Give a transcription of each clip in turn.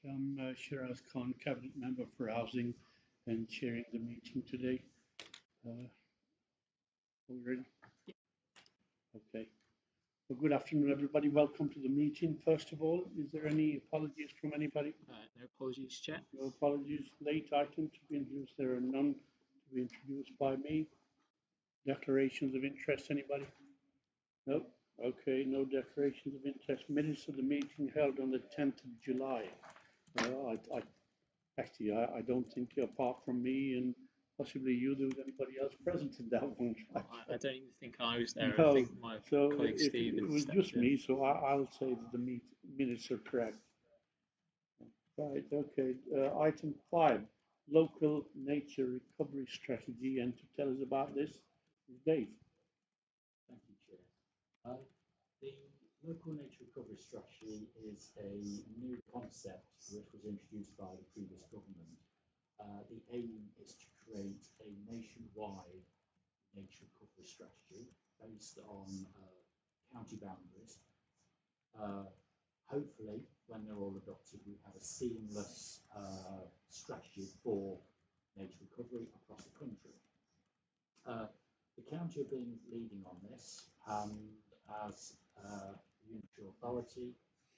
I'm Shiraz Khan, Cabinet Member for Housing and chairing the meeting today. Are we ready? Okay. Well, good afternoon, everybody. Welcome to the meeting. First of all, is there any apologies from anybody? No apologies, Chair. No apologies. Late items to be introduced. There are none to be introduced by me. Declarations of interest, anybody? No? Okay, no declarations of interest. Minutes of the meeting held on the 10th of July. I don't think, apart from me and possibly you, there was anybody else present in that one. I don't even think I was there. No, I think my so colleague if Stephen it was stepped just in. me, so I'll say that the minutes are correct. Right, okay. Item 5, local nature recovery strategy, and to tell us about this is Dave. Thank you, Chair. The local nature recovery strategy is a new concept which was introduced by the previous government. The aim is to create a nationwide nature recovery strategy based on county boundaries. Hopefully, when they're all adopted, we have a seamless strategy for nature recovery across the country. The county have been leading on this, and as the unitary authority,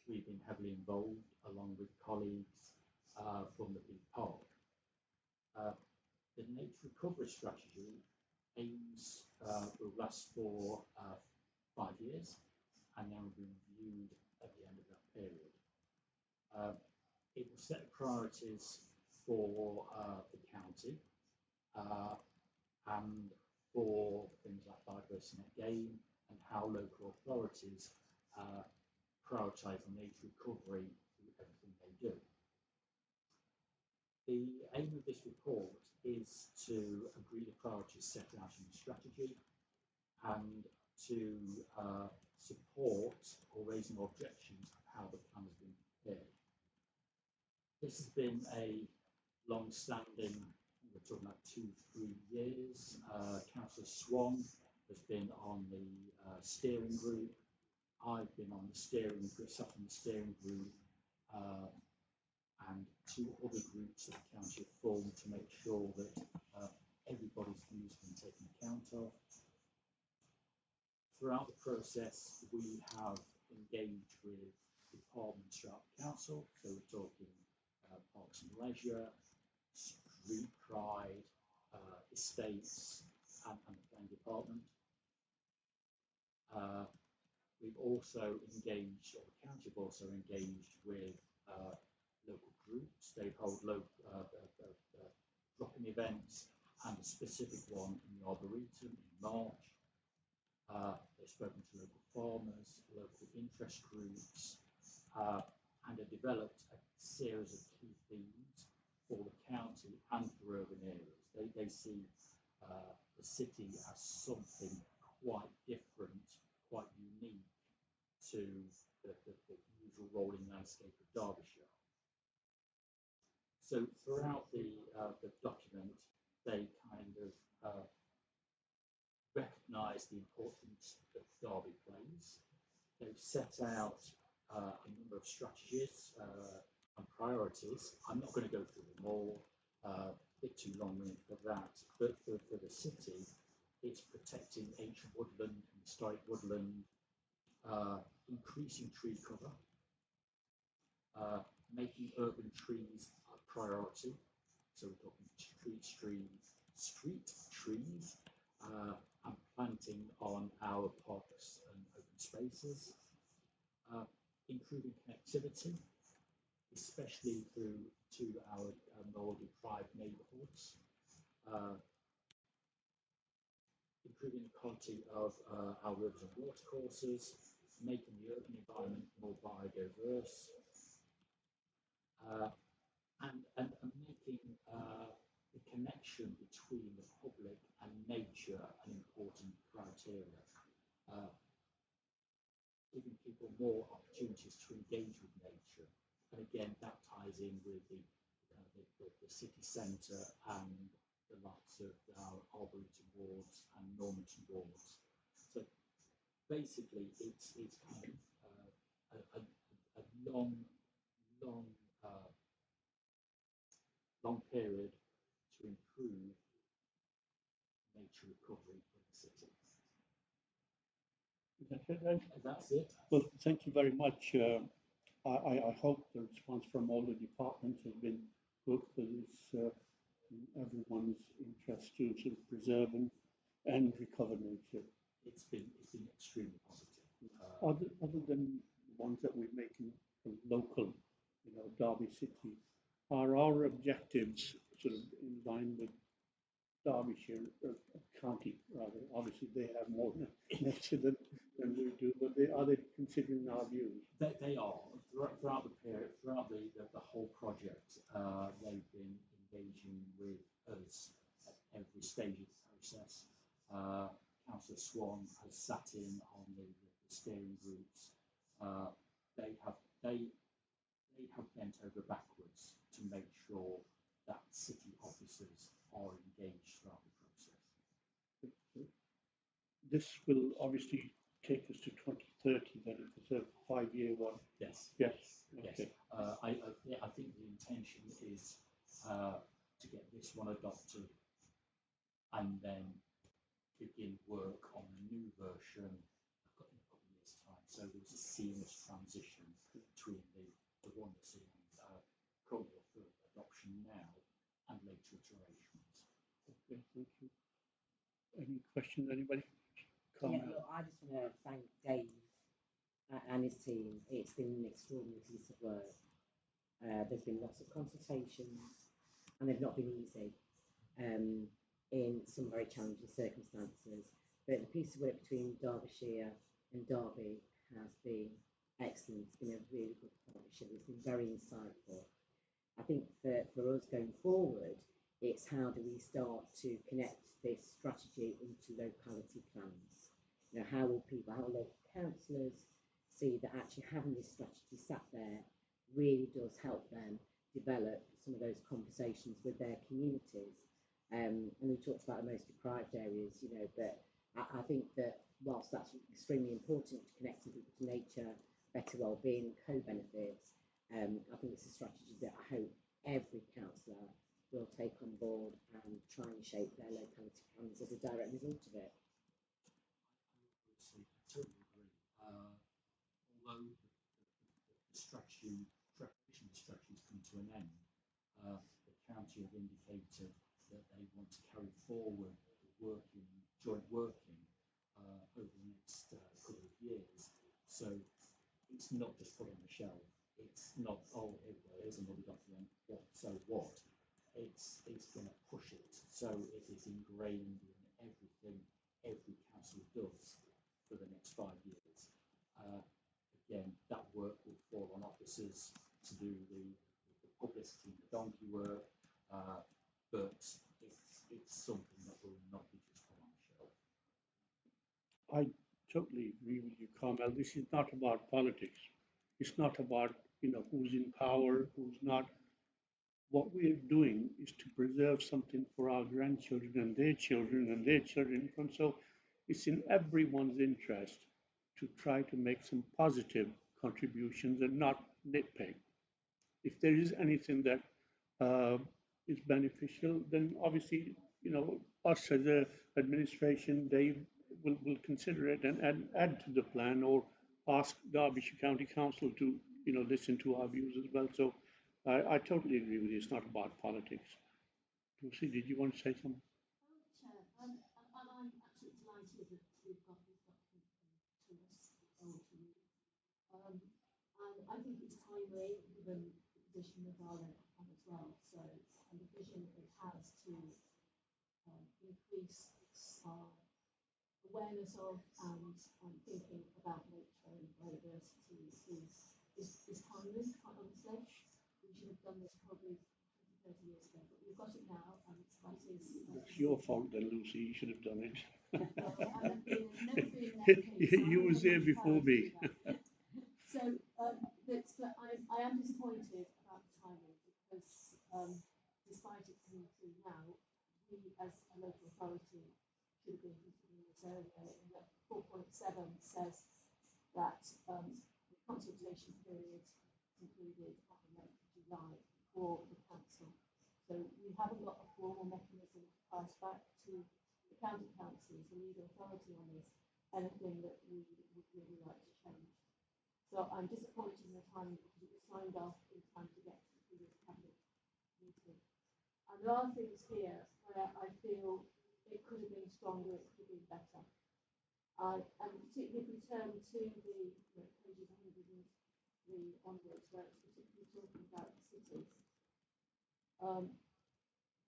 we've been heavily involved along with colleagues from the Big Park. The nature recovery strategy aims will last for 5 years and then will be reviewed at the end of that period. It will set priorities for the county and for things like biodiversity net gain and how local authorities prioritise nature recovery through everything they do. The aim of this report is to agree the priorities set out in the strategy and to support or raise no objections of how the plan has been prepared. This has been a long-standing, we're talking about 2-3 years. Councillor Swan has been on the steering group. I've been on the steering group, sat on the steering group, and 2 other groups that the county have formed to make sure that everybody's views have been taken account of. Throughout the process, we have engaged with departments throughout the council, so we're talking Parks and Leisure, Street Pride, Estates, and the Planning Department. We've also engaged, or the county have also engaged with local groups. They hold local drop-in events, and a specific one in the Arboretum in March. They've spoken to local farmers, local interest groups, and have developed a series of key themes for the county and for urban areas. They see the city as something quite different, quite unique to the usual rolling landscape of Derbyshire. So throughout the document, they kind of recognise the importance that Derby plays. They've set out a number of strategies and priorities. I'm not going to go through them all, a bit too long for that, but for the city, it's protecting ancient woodland and historic woodland, increasing tree cover, making urban trees a priority. So we're talking street trees, and planting on our parks and open spaces, improving connectivity, especially to our more deprived neighbourhoods, improving the quality of our rivers and watercourses, making the urban environment more biodiverse, and making the connection between the public and nature an important criteria. Giving people more opportunities to engage with nature, and again that ties in with the city centre and the likes of our Arboretum wards and Normanton wards. So basically, it's kind of a long long period to improve nature recovery in the city. Is that it, Ed? That's it. Well, thank you very much. I hope the response from all the departments has been good for this, in everyone's interest to sort of preserve and recover nature. It's been extremely positive. Other than the ones that we're making from local, Derby City, are our objectives sort of in line with Derbyshire County, rather? Obviously, they have more nature than we do, but are they considering our views? They are throughout the period, throughout the whole project. They've been engaging with us at every stage of the process. Councillor Swan has sat in on the steering groups. They have bent over backwards to make sure that city officers are engaged throughout the process. This will obviously take us to 2030, then it's a 5-year one. Yes. Yes. Yes. Okay. I think the intention is to get this one adopted and then begin work on a new version in a couple of years' time. So there's a seamless transition between the one that's in currently for adoption now and later iterations. Okay, thank you. Any questions, anybody? Yeah, look, I just want to thank Dave and his team. It's been an extraordinary piece of work. There's been lots of consultations and they've not been easy in some very challenging circumstances. But the piece of work between Derbyshire and Derby has been excellent. It's been a really good partnership. It's been very insightful. I think for us going forward, it's how do we start to connect this strategy into locality plans? How will local councillors see that actually having this strategy sat there really does help them develop some of those conversations with their communities. And we talked about the most deprived areas, but I think that whilst that's extremely important to connecting people to nature, better well-being, co-benefits, I think it's a strategy that I hope every councillor will take on board and try and shape their locality plans as a direct result of it. I totally agree. Although the strategy, preparation of the strategy has come to an end, the county have indicated that they want to carry forward the joint working over the next couple of years. So it's not just put on the shelf. It's not, here's another document, so what? It's going to push it. So it is ingrained in everything every council does for the next 5 years. Again, that work will fall on officers to do the publicity, the donkey work, but it's something that will not be just put on the shelf. I totally agree with you, Carmel. This is not about politics. It's not about, who's in power, who's not. What we're doing is to preserve something for our grandchildren and their children and their children. And so it's in everyone's interest to try to make some positive contributions and not nitpick. If there is anything that is beneficial, then obviously, us as an administration, Dave will consider it and add to the plan or ask Derbyshire County Council to, listen to our views as well. So I totally agree with you. It's not about politics. Lucy, did you want to say something? Chair, and I'm absolutely delighted that we've got this document to us or to you. And I think it's timely given the position of our local plan as well. So, and the vision it has to increase our awareness of and thinking about nature and biodiversity is timely, quite honestly. We should have done this probably 20, 30 years ago, but we've got it now, and that is. It's your fault then, Lucy. You should have done it. You was there before me. So, but I am disappointed about the timing because despite it coming through now, we as a local authority should have been considering this earlier. 4.7 says that the consultation period concluded on the 11th of July for the council. So So we haven't got a formal mechanism to pass back to the county council as the legal authority on this, anything that we would really like to change. So I'm disappointed in the timing because it was signed off in time to get to the previous cabinet meeting. And there are things here where I feel it could have been stronger, it could have been better. And particularly if we turn to the pages 103 onwards, where it's particularly talking about the cities.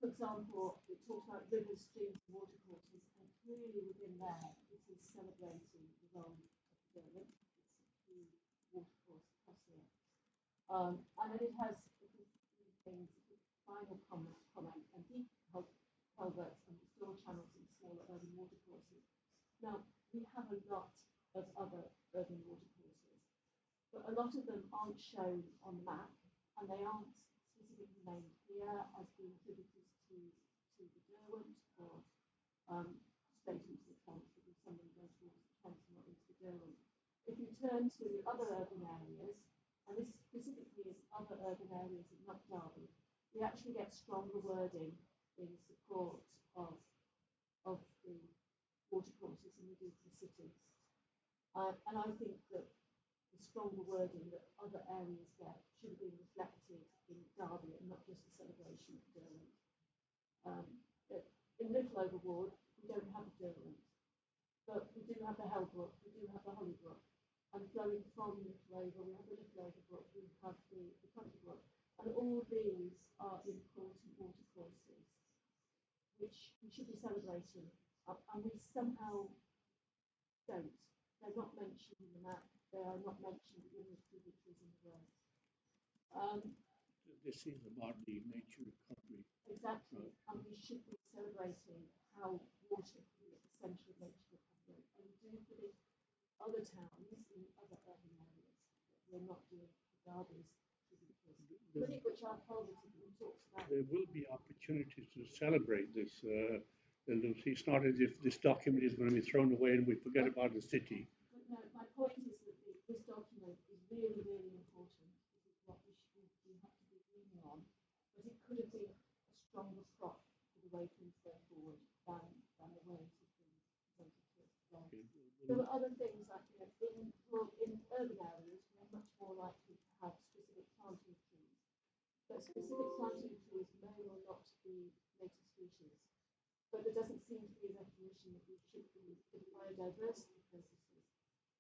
For example, it talks about rivers, streams, and watercourses, and clearly within there, it is celebrating the role of the Derwent. It's a key watercourse across here. And then it has a few things, final comment, and deep culverts and store channels in smaller urban watercourses. Now, we have a lot of other urban watercourses, but a lot of them aren't shown on the map, and they aren't specifically named here as being tributaries to the Derwent or straight into the Trent, because some of them go towards the Trent and not into the Derwent. If you turn to other urban areas, and this specifically is other urban areas and not Derby, we actually get stronger wording in support of the watercourses than we do for the cities. And I think that the stronger wording that other areas get should have been reflected in Derby and not just a celebration of Derwent. In Little Overward, we don't have a Derwent, but we do have the Hellbrook, we do have the Hollybrook, and flowing from Little Over, we have the Little Overbrook, we have the Country Brook, and all these are important watercourses, which we should be celebrating, and we somehow don't. They're not mentioned in the map, they are not mentioned in the tributaries in the word. This is about the nature recovery. Exactly, and we should be celebrating how water can be at the centre of nature recovery, and we do for the other towns in other urban areas that we're not doing for Derby's tributaries, many of which are positive and talks about. There will be opportunities to celebrate this, Lucy. It's not as if this document is going to be thrown away and we forget about the city. But no, my point is that this document is really, really important. This is what we have to be leaning on, but it could have been a stronger prop for the way things go forward than the way it has been presented to us today. There were other things like in urban areas, we're much more likely to have specific planting trees. But specific planting trees may or not be native species. But there doesn't seem to be a recognition that we should be, for biodiversity purposes,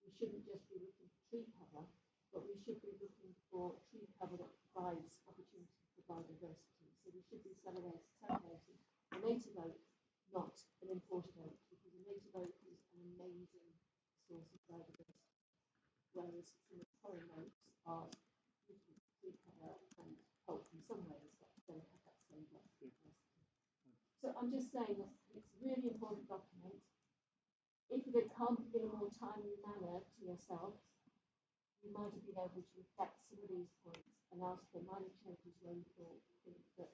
we shouldn't just be looking for tree cover, but we should be looking for tree cover that provides opportunity for biodiversity. So we should be celebrating a native oak, not an imported oak, because a native oak is an amazing source of biodiversity, whereas some of the foreign oaks are beautiful tree cover and pulp in some ways, but don't have that same biodiversity. So I'm just saying that it's a really important document. If it had come in a more timely manner to yourself, you might have been able to reflect some of these points and ask for minor changes where you think that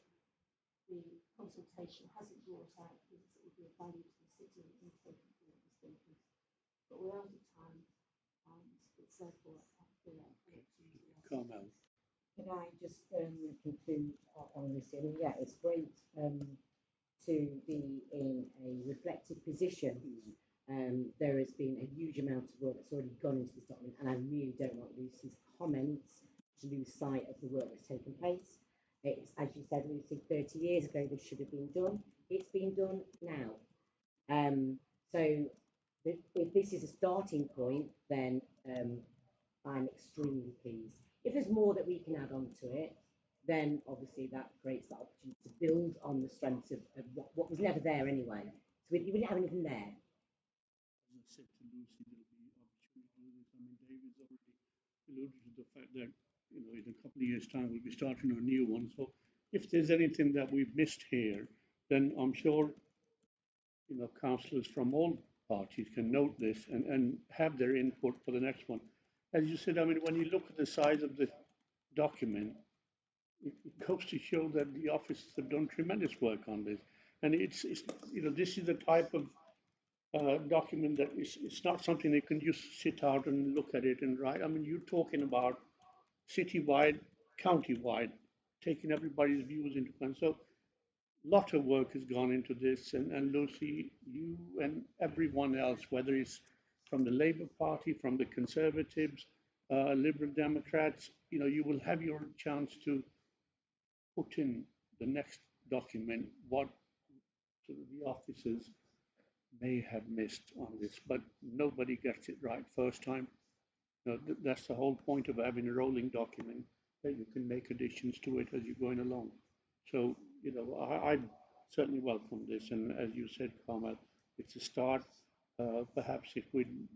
the consultation hasn't brought out things that would be of value to the city and taken forward the statement. But we're out of time, and it's therefore an opportunity. Carmel. Can I just conclude on this? I mean, yeah, it's great to be in a reflective position. There has been a huge amount of work that's already gone into this document, and I really don't want Lucy's comments to lose sight of the work that's taken place. It's, as you said, Lucy, 30 years ago this should have been done. It's been done now. So if this is a starting point, then I'm extremely pleased. If there's more that we can add on to it, then obviously that creates the opportunity to build on the strengths of what was never there anyway. So you wouldn't have anything there. As I said to Lucy, there'll be opportunity to do this. I mean, David's already alluded to the fact that, in a couple of years' time, we'll be starting a new one. So if there's anything that we've missed here, then I'm sure, councillors from all parties can note this and have their input for the next one. As you said, I mean, when you look at the size of the document, it goes to show that the officers have done tremendous work on this. And it's this is the type of document that it's not something they can just sit out and look at it and write. I mean, you're talking about citywide, county-wide, taking everybody's views into account. So lot of work has gone into this, and Lucy, you and everyone else, whether it's from the Labour Party, from the Conservatives, Liberal Democrats, you will have your chance to put in the next document what sort of the officers may have missed on this, but nobody gets it right first time. That's the whole point of having a rolling document, that you can make additions to it as you're going along. So, I certainly welcome this, and as you said, Carmel, it's a start. Perhaps if we'd,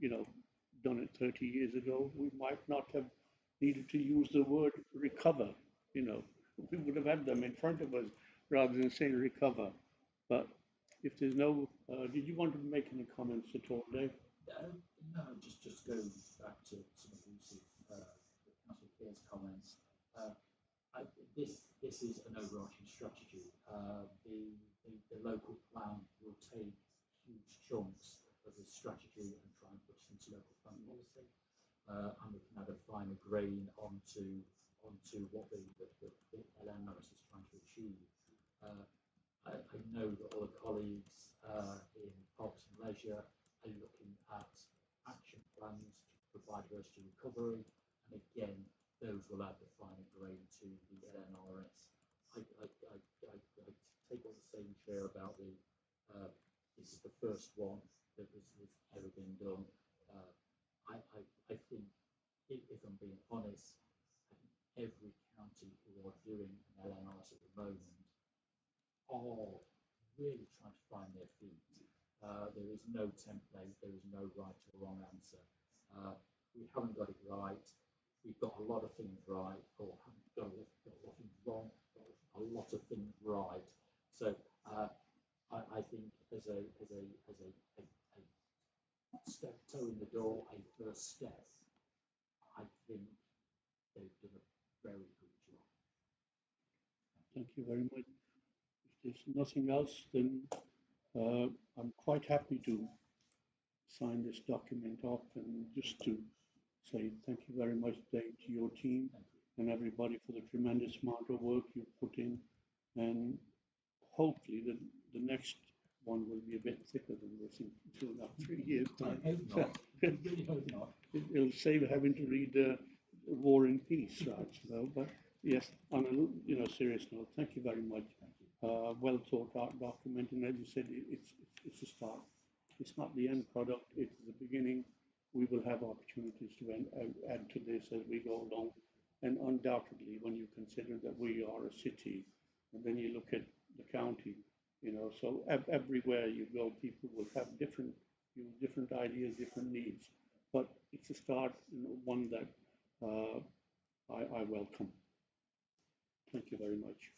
done it 30 years ago, we might not have needed to use the word recover. You know, we would have had them in front of us rather than saying recover. But if there's no, did you want to make any comments at all, Dave? No, just go back to some of Lucy, Councillor Pear's comments. This is an overarching strategy. The local plan will take huge chunks of the strategy and try and put it into local plan policy, and we can add a finer grain onto what the LMS is trying to achieve. I know that all the colleagues in Parks and Leisure are looking at action plans to provide us to recovery, and again, those will add the finer grain to the LNRS. I take all the same share about the this is the first one that has ever been done. I think, if I'm being honest, I think every county who are doing an LNRS at the moment are really trying to find their feet. There is no template, there is no right or wrong answer. We haven't got it right. We've got a lot of things right, or haven't got a lot of things wrong, a lot of things right. So I think as a step toe in the door, a first step, I think they've done a very good job. Thank you very much. If there's nothing else, then I'm quite happy to sign this document off, and just to say thank you very much, Dave, to your team and everybody for the tremendous amount of work you've put in. And hopefully the next one will be a bit thicker than this in 2.5-3 years' time. I hope not. I really hope not. It'll save having to read War and Peace, right? So, but yes, on a serious note, thank you very much. Well thought out document, and as you said, it's a start. It's not the end product, it's the beginning. We will have opportunities to add to this as we go along. And undoubtedly, when you consider that we are a city, and then you look at the county, so everywhere you go, people will have different ideas, different needs. But it's a start, one that I welcome. Thank you very much.